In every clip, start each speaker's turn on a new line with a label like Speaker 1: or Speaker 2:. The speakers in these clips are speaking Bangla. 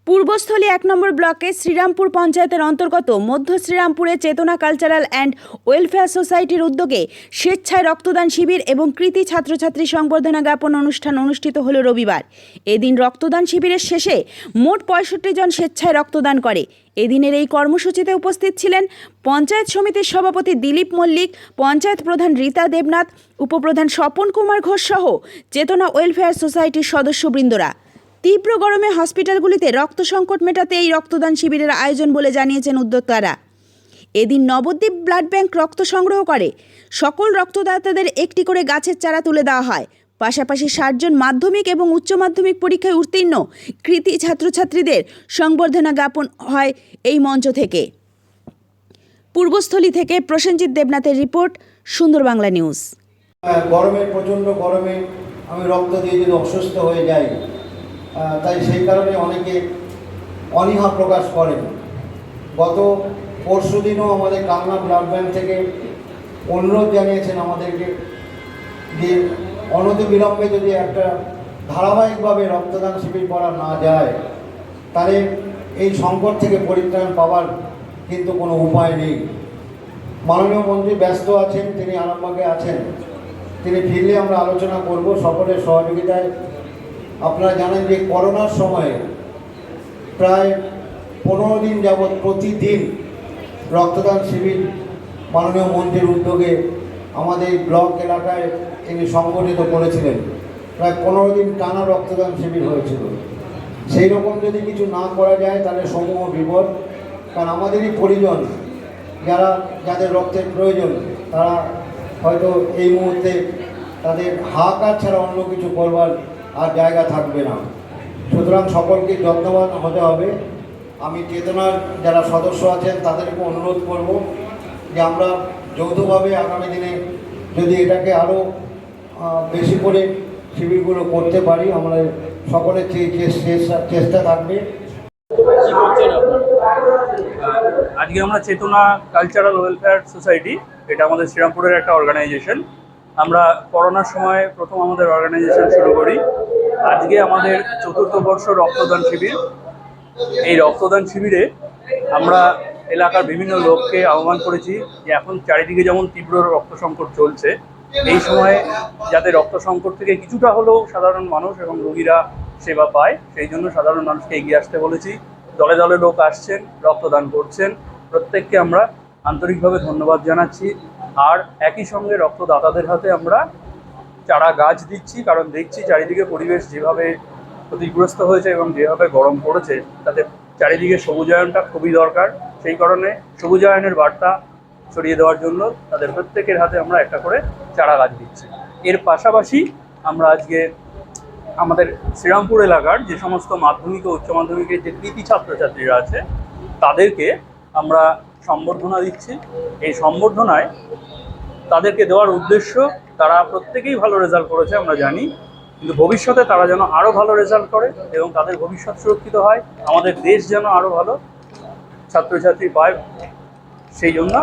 Speaker 1: পূর্বস্থলী ১ নম্বর ব্লকে শ্রীরামপুর পঞ্চায়েতের অন্তর্গত মধ্য শ্রীরামপুরে চেতনা কালচারাল অ্যান্ড ওয়েলফেয়ার সোসাইটির উদ্যোগে স্বেচ্ছায় রক্তদান শিবির এবং কৃতি ছাত্রছাত্রী সংবর্ধনা জ্ঞাপন অনুষ্ঠান অনুষ্ঠিত হল রবিবার। এদিন রক্তদান শিবিরের শেষে মোট ৬৫ জন স্বেচ্ছায় রক্তদান করে। এদিনের এই কর্মসূচিতে উপস্থিত ছিলেন পঞ্চায়েত সমিতির সভাপতি দিলীপ মল্লিক, পঞ্চায়েত প্রধান রীতা দেবনাথ, উপপ্রধান স্বপন কুমার ঘোষ সহ চেতনা ওয়েলফেয়ার সোসাইটির সদস্যবৃন্দরা। তীব্র গরমে হসপিটালগুলিতে রক্ত সংকট মেটাতে এই রক্তদান শিবিরের আয়োজন বলে জানিয়েছেন উদ্যোক্তারা। এদিন নবদ্বীপ ব্লাড ব্যাংক রক্ত সংগ্রহ করে। সকল রক্তদাতাদের একটি করে গাছের চারা তুলে দেওয়া হয়। পাশাপাশি ৬০ জন মাধ্যমিক এবং উচ্চ মাধ্যমিক পরীক্ষায় উত্তীর্ণ কৃতি ছাত্রছাত্রীদের সংবর্ধনা জ্ঞাপন হয় এই মঞ্চ থেকে। পূর্বস্থলী থেকে প্রসেনজিৎ দেবনাথের রিপোর্ট, সুন্দর বাংলা নিউজ।
Speaker 2: গরমে, প্রচণ্ড গরমে আমি রক্ত দিয়ে যদি অসুস্থ হয়ে যাই, তাই সেই কারণে অনেকে অনীহা প্রকাশ করেন। গত পরশু দিনও আমাদের কালনা ব্লাড ব্যাংক থেকে অনুরোধ জানিয়েছেন আমাদেরকে যে অনতিবিলম্বে যদি একটা ধারাবাহিকভাবে রক্তদান শিবির করা না যায়, তাহলে এই সংকট থেকে পরিত্রাণ পাওয়ার কিন্তু কোনো উপায় নেই। মাননীয় মন্ত্রী ব্যস্ত আছেন, তিনি আরামবাগে আছেন, তিনি ফিরলে আমরা আলোচনা করব সকলের সহযোগিতায়। আপনারা জানেন যে করোনার সময়ে প্রায় 15 দিন যাবৎ প্রতিদিন রক্তদান শিবির মাননীয় মন্ত্রীর উদ্যোগে আমাদের ব্লক এলাকায় তিনি সংগঠিত করেছিলেন। প্রায় 15 দিন টানা রক্তদান শিবির হয়েছিল। সেই রকম যদি কিছু না করা যায় তাহলে সমূহ বিপদ। কারণ আমাদেরই পরিজন যাদের রক্তের প্রয়োজন, তারা হয়তো এই মুহূর্তে তাদের হাহাকার ছাড়া অন্য কিছু করবার আর জায়গা থাকবে না। সুতরাং সকলকে যত্নবান হতে হবে। আমি চেতনার যারা সদস্য আছেন তাদেরকে অনুরোধ করব যে আমরা যৌথভাবে আগামী দিনে যদি এটাকে আরও বেশি করে শিবিরগুলো করতে পারি, আমরা সকলের চেষ্টা থাকবে।
Speaker 3: আজকে আমরা চেতনা কালচারাল ওয়েলফেয়ার সোসাইটি, এটা আমাদের শ্রীরামপুরের একটা অর্গানাইজেশন। আমরা করোনার সময় প্রথম আমাদের অর্গানাইজেশন শুরু করি। আজকে আমাদের ৪র্থ বর্ষ রক্তদান শিবির। এই রক্তদান শিবিরে আমরা এলাকার বিভিন্ন লোককে আহ্বান করেছি যে এখন চারিদিকে যেমন তীব্র রক্ত সংকট চলছে, এই সময়ে যাতে রক্ত সংকট থেকে কিছুটা হলেও সাধারণ মানুষ এবং রোগীরা সেবা পায়, সেই জন্য সাধারণ মানুষকে এগিয়ে আসতে বলেছি। দলে দলে লোক আসছেন, রক্তদান করছেন, প্রত্যেককে আমরা আন্তরিকভাবে ধন্যবাদ জানাচ্ছি। আর একই সঙ্গে রক্তদাতাদের হাতে আমরা চারা গাছ দিচ্ছি, কারণ দেখছি চারিদিকে পরিবেশ যেভাবে ক্ষতিগ্রস্ত হয়েছে এবং যেভাবে গরম পড়েছে, তাতে চারিদিকে সবুজায়নটা খুবই দরকার। সেই কারণে সবুজায়নের বার্তা ছড়িয়ে দেওয়ার জন্য তাদের প্রত্যেকের হাতে আমরা একটা করে চারা গাছ দিচ্ছি। এর পাশাপাশি আমরা আজকে আমাদের শ্রীরামপুর এলাকার যে সমস্ত মাধ্যমিক ও উচ্চ মাধ্যমিকের যে কৃতি ছাত্রছাত্রীরা আছে, তাদেরকে আমরা সম্বর্ধনা দিচ্ছি। এই সম্বর্ধনায় তাদেরকে দেওয়ার উদ্দেশ্য, তারা প্রত্যেকেই ভালো রেজাল্ট করেছে আমরা জানি, কিন্তু ভবিষ্যতে তারা যেন আরও ভালো রেজাল্ট করে এবং তাদের ভবিষ্যৎ সুরক্ষিত হয়, আমাদের দেশ যেন আরও ভালো ছাত্রছাত্রী পায়, সেই জন্য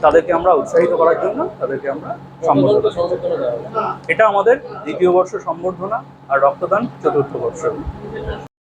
Speaker 3: তাদেরকে আমরা উৎসাহিত করার জন্য তাদেরকে আমরা সম্বর্ধনা। এটা আমাদের ২য় বর্ষ সম্বর্ধনা, আর রক্তদান ৪র্থ বর্ষ।